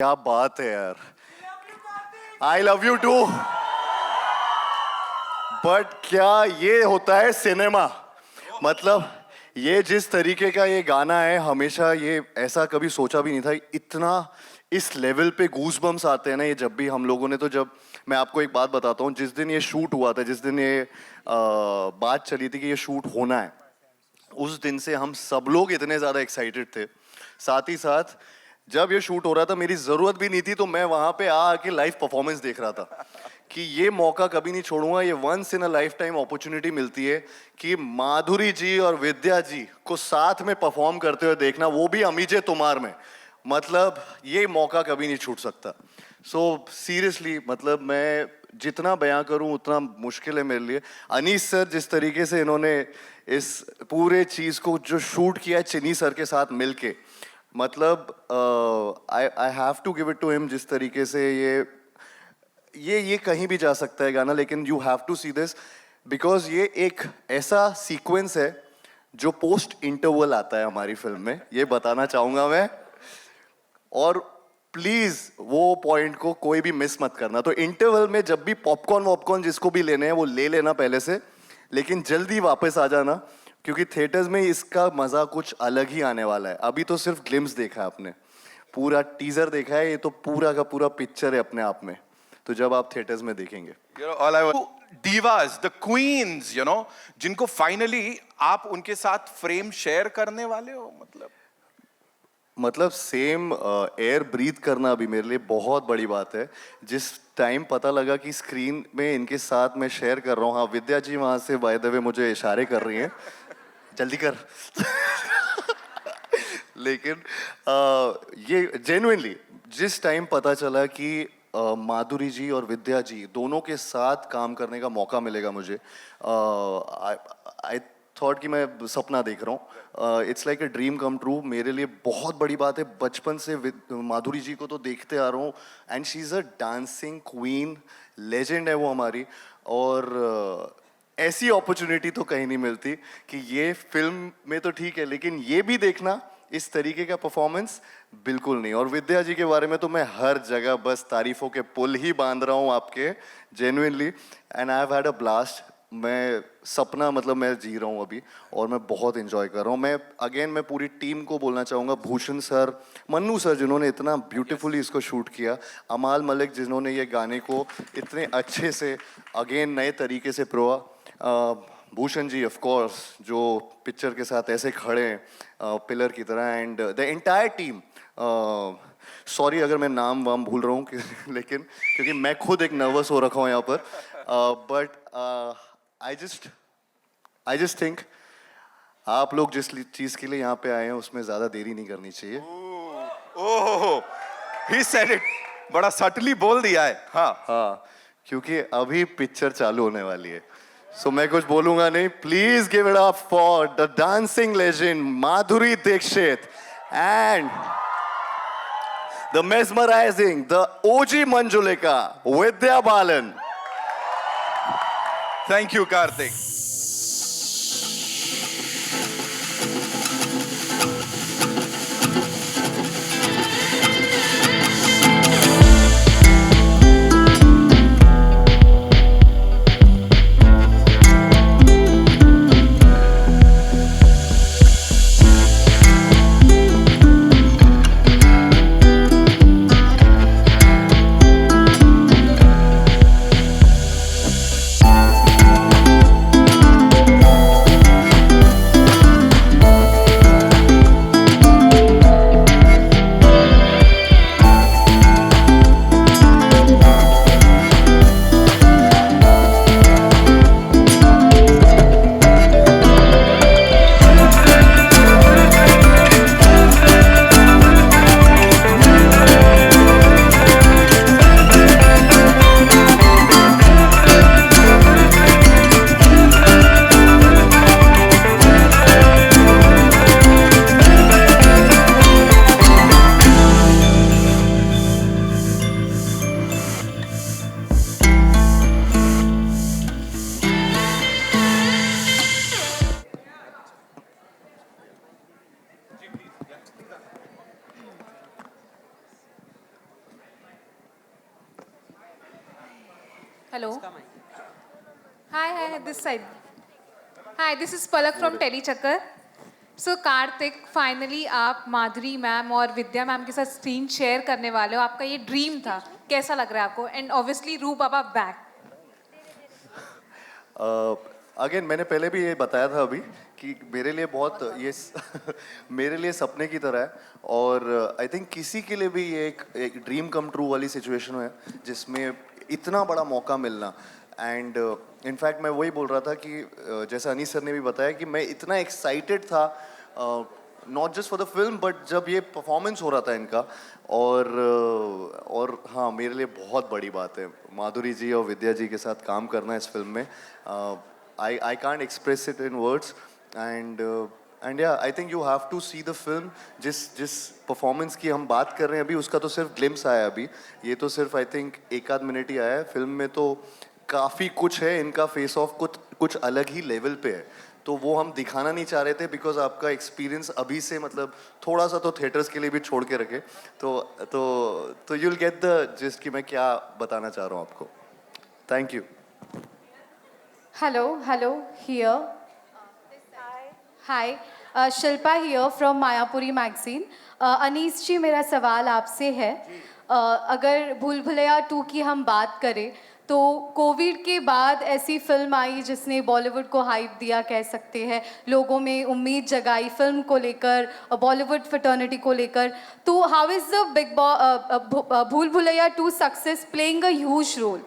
क्या बात है यार. I love you too. But क्या ये होता है सिनेमा. मतलब ये जिस तरीके का ये गाना है, हमेशा ये ऐसा कभी सोचा भी नहीं था इतना इस लेवल पे गूज बम्स आते हैं ना. ये जब भी हम लोगों ने, तो जब मैं आपको एक बात बताता हूँ, जिस दिन ये शूट हुआ था, जिस दिन ये बात चली थी कि ये शूट होना है, उस दिन से हम सब लोग इतने ज़्यादा एक्साइटेड थे. साथ ही साथ जब ये शूट हो रहा था, मेरी ज़रूरत भी नहीं थी, तो मैं वहाँ पे आके लाइव परफॉर्मेंस देख रहा था कि ये मौका कभी नहीं छोड़ूंगा. ये once in a lifetime opportunity मिलती है कि माधुरी जी और विद्या जी को साथ में परफॉर्म करते हुए देखना, वो भी अमीजे तुमार में. मतलब ये मौका कभी नहीं छूट सकता. सो सीरियसली, मतलब मैं जितना बयां करूं उतना मुश्किल है मेरे लिए. अनीस सर, जिस तरीके से इन्होंने इस पूरे चीज़ को जो शूट किया चिनी सर के साथ मिलके, मतलब I have to give it to him. जिस तरीके से ये कहीं भी जा सकता है गाना, लेकिन you have to see this because ये एक ऐसा सीक्वेंस है जो पोस्ट इंटरवल आता है हमारी फिल्म में, ये बताना चाहूंगा मैं. और प्लीज वो पॉइंट को कोई भी मिस मत करना. तो इंटरवल में जब भी पॉपकॉर्न वॉपकॉर्न जिसको भी लेने हैं वो ले लेना पहले से, लेकिन जल्दी वापस आ जाना, क्योंकि थिएटर्स में इसका मजा कुछ अलग ही आने वाला है. अभी तो सिर्फ ग्लिम्स देखा है आपने, पूरा टीजर देखा है, ये तो पूरा का पूरा पिक्चर है अपने आप में. तो जब आप थिएटर्स में देखेंगे, divas, the queens, जिनको फाइनली आप उनके साथ फ्रेम शेयर करने वाले हो. मतलब सेम एयर ब्रीथ करना अभी मेरे लिए बहुत बड़ी बात है. जिस टाइम पता लगा कि स्क्रीन में इनके साथ मैं शेयर कर रहा हूँ, हाँ विद्या जी वहाँ से बाय द वे मुझे इशारे कर रही हैं, जल्दी कर. लेकिन ये जेन्युइनली जिस टाइम पता चला कि माधुरी जी और विद्या जी दोनों के साथ काम करने का मौका मिलेगा मुझे, आई थॉट कि मैं सपना देख रहा हूँ. It's like a dream come true. मेरे लिए बहुत बड़ी बात है. बचपन से माधुरी जी को तो देखते आ रहा हूँ, and she is a dancing queen, legend है वो हमारी. और ऐसी अपॉर्चुनिटी तो कहीं नहीं मिलती कि ये फिल्म में तो ठीक है, लेकिन ये भी देखना, इस तरीके का परफॉर्मेंस बिल्कुल नहीं. और विद्या जी के बारे में तो मैं हर जगह बस तारीफों के पुल ही बांध रहा हूँ आपके, genuinely. And I have had a blast. मैं सपना, मतलब मैं जी रहा हूँ अभी, और मैं बहुत एंजॉय कर रहा हूँ. मैं पूरी टीम को बोलना चाहूँगा, भूषण सर, मन्नू सर जिन्होंने इतना ब्यूटीफुली इसको शूट किया, अमाल मलिक जिन्होंने ये गाने को इतने अच्छे से अगेन नए तरीके से प्रोआ, भूषण जी ऑफ कोर्स जो पिक्चर के साथ ऐसे खड़े हैं पिलर की तरह, and the entire team. Sorry अगर मैं नाम वाम भूल रहा हूँ लेकिन क्योंकि मैं खुद एक नर्वस हो रखा हूँ यहाँ पर. बट आई जस्ट थिंक आप लोग जिस चीज़ के लिए यहाँ पे आए हैं उसमें ज़्यादा देरी नहीं करनी चाहिए. ओह, he said it. बड़ा सटली बोल दिया है. हाँ, क्योंकि अभी पिक्चर चालू होने वाली है. सो मैं कुछ बोलूंगा नहीं. Please give it up for the dancing legend Madhuri Dixit and the mesmerising, the OG Manjulika, Vidya Balan. Thank you, Karthik. Hello. Hi, this side. Hi, this is Palak from Telechakkar. So Kartik finally आप माधुरी मैम और विद्या मैम के साथ स्क्रीन शेयर करने वाले हो. आपका ये dream था, कैसा लग रहा है आपको? एंड ऑब्वियसली रूप पापा बैक. अगेन मैंने पहले भी ये बताया था अभी कि मेरे लिए बहुत ये मेरे लिए सपने की तरह है और आई थिंक किसी के लिए भी ये एक ड्रीम कम ट्रू वाली सिचुएशन है जिसमें इतना बड़ा मौका मिलना. एंड इनफैक्ट मैं वही बोल रहा था कि जैसा अनीस सर ने भी बताया कि मैं इतना एक्साइटेड था not just for the film but जब ये परफॉर्मेंस हो रहा था इनका और हाँ मेरे लिए बहुत बड़ी बात है माधुरी जी और विद्या जी के साथ काम करना इस फिल्म में. I can't express it in words and yeah I think you have to see the film. जिस परफॉर्मेंस की हम बात कर रहे हैं अभी उसका तो सिर्फ ग्लिम्स आया है अभी. ये तो सिर्फ आई थिंक एक आध मिनट ही आया है. फिल्म में तो काफ़ी कुछ है. इनका फेस ऑफ कुछ अलग ही लेवल पे है तो वो हम दिखाना नहीं चाह रहे थे बिकॉज आपका एक्सपीरियंस अभी से मतलब थोड़ा सा तो थिएटर्स के लिए भी छोड़ के रखे तो यूल गेट द जिसकी मैं क्या बताना चाह रहा हूँ आपको. Thank you. Hello, here. Hi, Shilpa here from Mayapuri magazine. Anees ji मेरा सवाल आपसे है. अगर भूल भुलैया 2 की हम बात करें तो कोविड के बाद ऐसी फिल्म आई जिसने बॉलीवुड को हाइप दिया कह सकते हैं. लोगों में उम्मीद जगाई फिल्म को लेकर, बॉलीवुड फ्रेटर्निटी को लेकर. तो how is the Bhool Bhulaiyaa 2 success playing a huge role?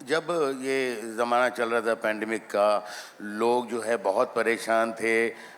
जब ये ज़माना चल रहा था पैंडमिक का, लोग जो है बहुत परेशान थे,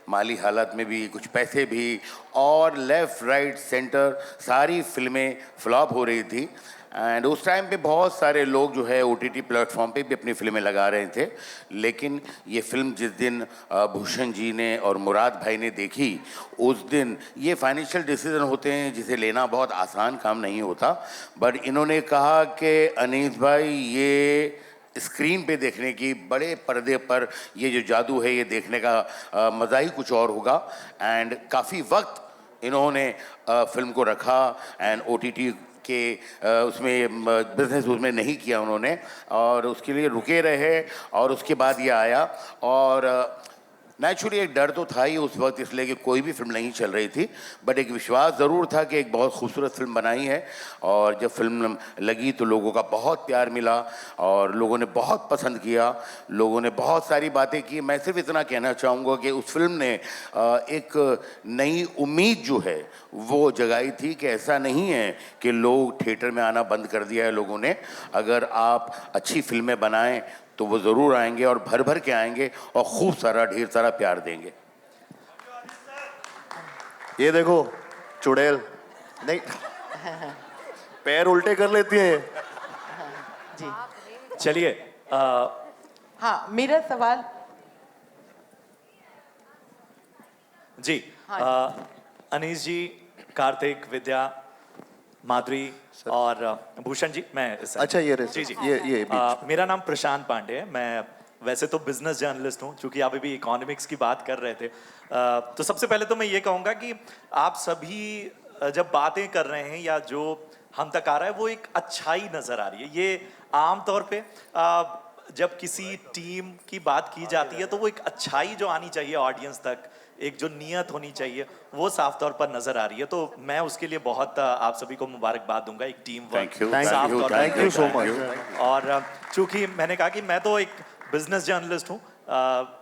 माली हालत में भी, कुछ पैसे भी, और लेफ़्ट राइट सेंटर सारी फिल्में फ्लॉप हो रही थी. एंड उस टाइम पे बहुत सारे लोग जो है OTT प्लेटफॉर्म पे भी अपनी फिल्में लगा रहे थे. लेकिन ये फिल्म जिस दिन भूषण जी ने और मुराद भाई ने देखी, उस दिन ये फाइनेंशियल डिसीजन होते हैं जिसे लेना बहुत आसान काम नहीं होता. बट इन्होंने कहा कि अनीस भाई ये स्क्रीन पे देखने की, बड़े पर्दे पर ये जो जादू है ये देखने का मज़ा ही कुछ और होगा. एंड काफ़ी वक्त इन्होंने फिल्म को रखा एंड OTT के उसमें बिजनेस उसमें नहीं किया उन्होंने और उसके लिए रुके रहे और उसके बाद ये आया. और नेचुरली एक डर तो था ही उस वक्त इसलिए कि कोई भी फिल्म नहीं चल रही थी, बट एक विश्वास ज़रूर था कि एक बहुत खूबसूरत फिल्म बनाई है. और जब फिल्म लगी तो लोगों का बहुत प्यार मिला और लोगों ने बहुत पसंद किया, लोगों ने बहुत सारी बातें की. मैं सिर्फ इतना कहना चाहूँगा कि उस फिल्म ने एक नई उम्मीद जो है वो जगाई थी कि ऐसा नहीं है कि लोग थिएटर में आना बंद कर दिया है लोगों ने. अगर आप अच्छी फिल्में बनाएं तो वो ज़रूर आएंगे और भर भर के आएंगे और खूब सारा ढेर सारा प्यार देंगे. ये देखो चुड़ैल नहीं पैर उल्टे कर लेती है. जी. चलिए हाँ, मेरा सवाल. जी. अनीस जी, कार्तिक, विद्या, माधुरी और भूषण जी, मैं अच्छा ये जी जी ये मेरा नाम प्रशांत पांडे है. मैं वैसे तो बिजनेस जर्नलिस्ट हूँ, क्योंकि आप अभी इकोनॉमिक्स की बात कर रहे थे. तो सबसे पहले तो मैं ये कहूँगा कि आप सभी जब बातें कर रहे हैं या जो हम तक आ रहा है वो एक अच्छाई नज़र आ रही है. ये आम तौर पे जब किसी टीम की बात की जाती है तो वो एक अच्छाई जो आनी चाहिए ऑडियंस तक, एक जो नीयत होनी चाहिए, वो साफ तौर पर नजर आ रही है. तो मैं उसके लिए बहुत आप सभी को मुबारकबाद दूंगा. एक टीम वर्क साफ तौर पर. Thank you so much. और चूंकि मैंने कहा कि मैं तो एक बिजनेस जर्नलिस्ट हूँ,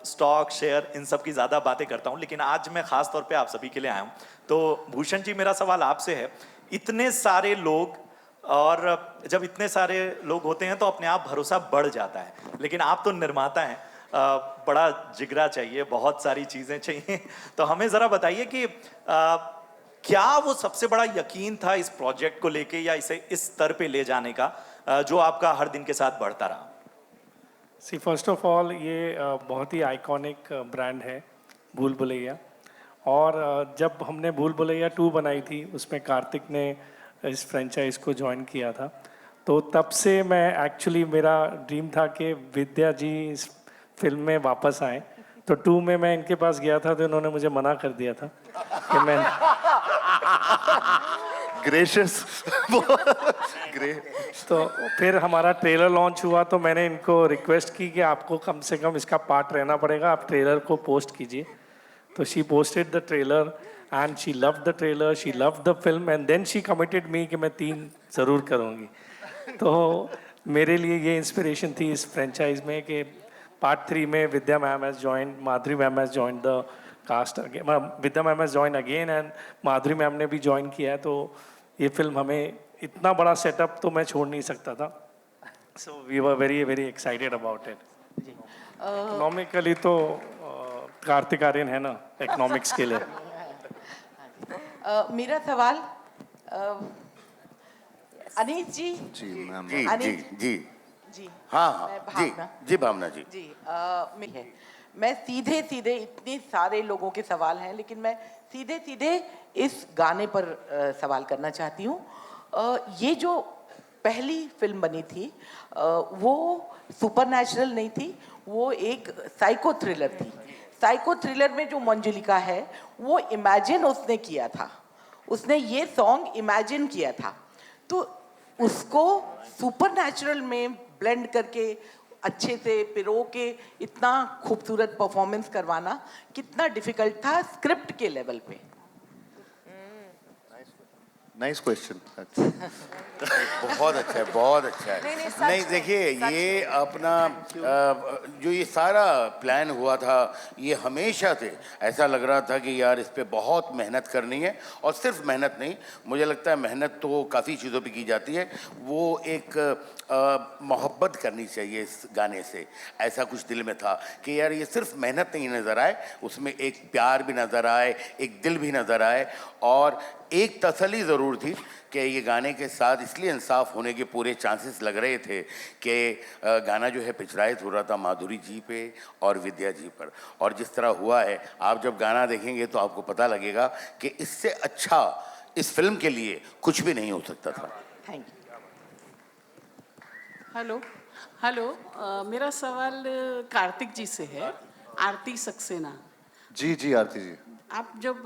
स्टॉक शेयर इन सब की ज़्यादा बातें करता हूँ, लेकिन आज मैं खास तौर पे आप सभी के लिए आया हूँ. तो भूषण जी, मेरा सवाल आपसे है. इतने सारे लोग, और जब इतने सारे लोग होते हैं तो अपने आप भरोसा बढ़ जाता है, लेकिन आप तो निर्माता हैं, बड़ा जिगरा चाहिए, बहुत सारी चीज़ें चाहिए. तो हमें ज़रा बताइए कि क्या वो सबसे बड़ा यकीन था इस प्रोजेक्ट को लेके या इसे इस स्तर पे ले जाने का, जो आपका हर दिन के साथ बढ़ता रहा? सी फर्स्ट ऑफ ऑल ये बहुत ही आइकॉनिक ब्रांड है भूल भुलैया. और जब हमने भूल भुलैया 2 बनाई थी उसमें कार्तिक ने इस फ्रेंचाइज को ज्वाइन किया था. तो तब से मैं एक्चुअली मेरा ड्रीम था कि विद्या जी इस फिल्म में वापस आए. तो 2 में मैं इनके पास गया था तो इन्होंने मुझे मना कर दिया था कि मैं ग्रेशियस ग्रे तो फिर हमारा ट्रेलर लॉन्च हुआ तो मैंने इनको रिक्वेस्ट की कि आपको कम से कम इसका पार्ट रहना पड़ेगा, आप ट्रेलर को पोस्ट कीजिए. तो she posted the trailer and she loved the trailer, she loved the film and then she committed me कि मैं 3 ज़रूर करूँगी. तो मेरे लिए ये इंस्पिरेशन थी इस फ्रेंचाइज में कि पार्ट 3 में Vidya ma'am has joined, Madhuri ma'am has joined the cast again, Vidya ma'am has join again and Madhuri ma'am ने भी ज्वाइन किया है. तो ये फिल्म हमें इतना बड़ा सेटअप तो मैं छोड़ नहीं सकता था. So we were very very excited about it. Economically तो कार्तिक आर्यन है ना इकोनॉमिक्स के लिए. मेरा सवाल अनीस जी. जी मैम. जी जी अनिल। जी जी हाँ मैं हाँ जी भावना। जी भावना जी. जी मैं सीधे सीधे इतने सारे लोगों के सवाल हैं लेकिन मैं सीधे सीधे इस गाने पर सवाल करना चाहती हूँ. ये जो पहली फिल्म बनी थी वो सुपरनैचुरल नहीं थी, वो एक साइको थ्रिलर थी. साइको थ्रिलर में जो मंजुलिका है वो इमेजिन उसने किया था, उसने ये सॉन्ग इमेजिन किया था. तो उसको सुपरनैचुरल में ब्लेंड करके अच्छे से पिरो के इतना खूबसूरत परफॉर्मेंस करवाना कितना डिफिकल्ट था स्क्रिप्ट के लेवल पे. Nice question. बहुत अच्छा है, बहुत अच्छा है. नहीं देखिए, ये अपना जो ये सारा प्लान हुआ था ये हमेशा से ऐसा लग रहा था कि यार इस पे बहुत मेहनत करनी है. और सिर्फ मेहनत नहीं, मुझे लगता है मेहनत तो काफ़ी चीज़ों पे की जाती है, वो एक मोहब्बत करनी चाहिए इस गाने से. ऐसा कुछ दिल में था कि यार ये सिर्फ मेहनत नहीं नज़र आए, उसमें एक प्यार भी नज़र आए, एक दिल भी नज़र आए. और एक तसल्ली ज़रूर थी कि ये गाने के साथ इसलिए इंसाफ होने के पूरे चांसेस लग रहे थे कि गाना जो है पिक्चराइज हो रहा था माधुरी जी पे और विद्या जी पर. और जिस तरह हुआ है, आप जब गाना देखेंगे तो आपको पता लगेगा कि इससे अच्छा इस फिल्म के लिए कुछ भी नहीं हो सकता था. Thank you. हेलो हेलो मेरा सवाल कार्तिक जी से है. आरती सक्सेना, जी जी आरती जी. आप जब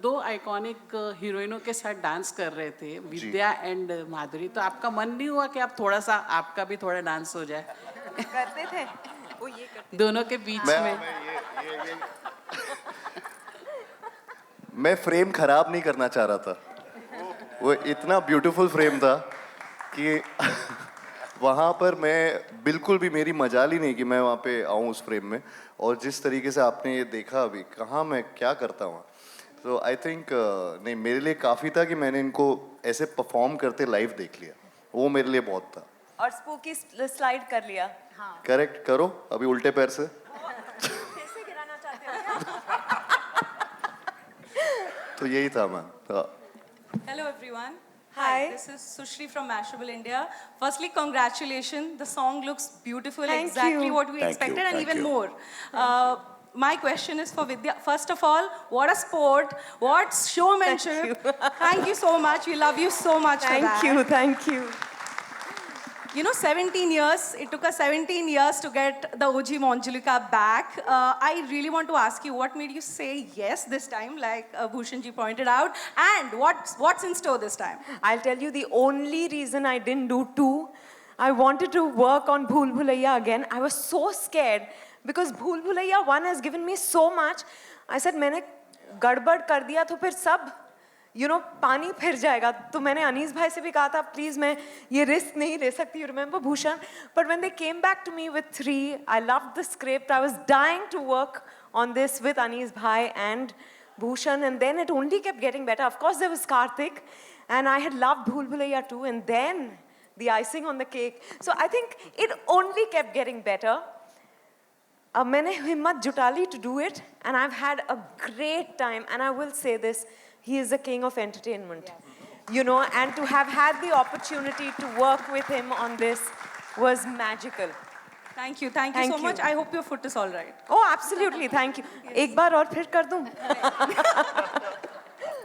2 आइकॉनिक हीरोइनों के साथ डांस कर रहे थे, विद्या एंड माधुरी, तो आपका मन नहीं हुआ कि आप थोड़ा सा आपका भी थोड़ा डांस हो जाए? करते थे वो, ये करते दोनों के बीच में. मैं फ्रेम खराब नहीं करना चाह रहा था. वो इतना ब्यूटीफुल फ्रेम था कि वहाँ पर मैं बिल्कुल भी, मेरी मजाल ही नहीं कि मैं वहाँ पे आऊँ उस फ्रेम में. और जिस तरीके से आपने ये देखा अभी, कहाँ मैं क्या करता हूँ. तो आई थिंक नहीं, मेरे लिए काफ़ी था कि मैंने इनको ऐसे परफॉर्म करते लाइव देख लिया, वो मेरे लिए बहुत था. और स्पूकी स्लाइड कर लिया. हाँ. करेक्ट करो अभी उल्टे पैर से. कैसे गिराना चाहते हो क्या? तो यही था ma'am. Hello everyone. Hi. This is Sushri from Mashable India. Firstly, congratulations. The song looks beautiful, Thank exactly you. what we Thank expected you, and thank even you. more. My question is for Vidya. First of all, what a sport, what showmanship. Thank you so much. We love you so much for that. Thank you. You know, 17 years, it took us 17 years to get the OG Manjulika back. I really want to ask you, what made you say yes this time, like Bhushanji pointed out, and what's in store this time? I'll tell you the only reason I didn't do 2. I wanted to work on Bhool Bhulaiya again. I was so scared because Bhool Bhulaiya 1 has given me so much. I said, मैंने गड़बड़ कर दिया तो फिर सब पानी फिर जाएगा. तो मैंने अनीस भाई से भी कहा था, प्लीज मैं ये रिस्क नहीं ले सकती. You remember Bhushan? But when they came back to me with 3, I loved the script. I was dying to work on this with Anis bhai and Bhushan, and then it only kept getting better. Of course, there was Karthik, and I had loved Bhool Bhulaiya too, and then the icing on the cake. So I think it only kept getting better. अब मैंने हिम्मत जुटा ली to do it, and I've had a great time. And I will say this, he is the king of entertainment, and to have had the opportunity to work with him on this was magical. Thank you so Thank much. you. I hope your foot is all right. Oh, absolutely, thank you. एक बार और फिर कर दूं?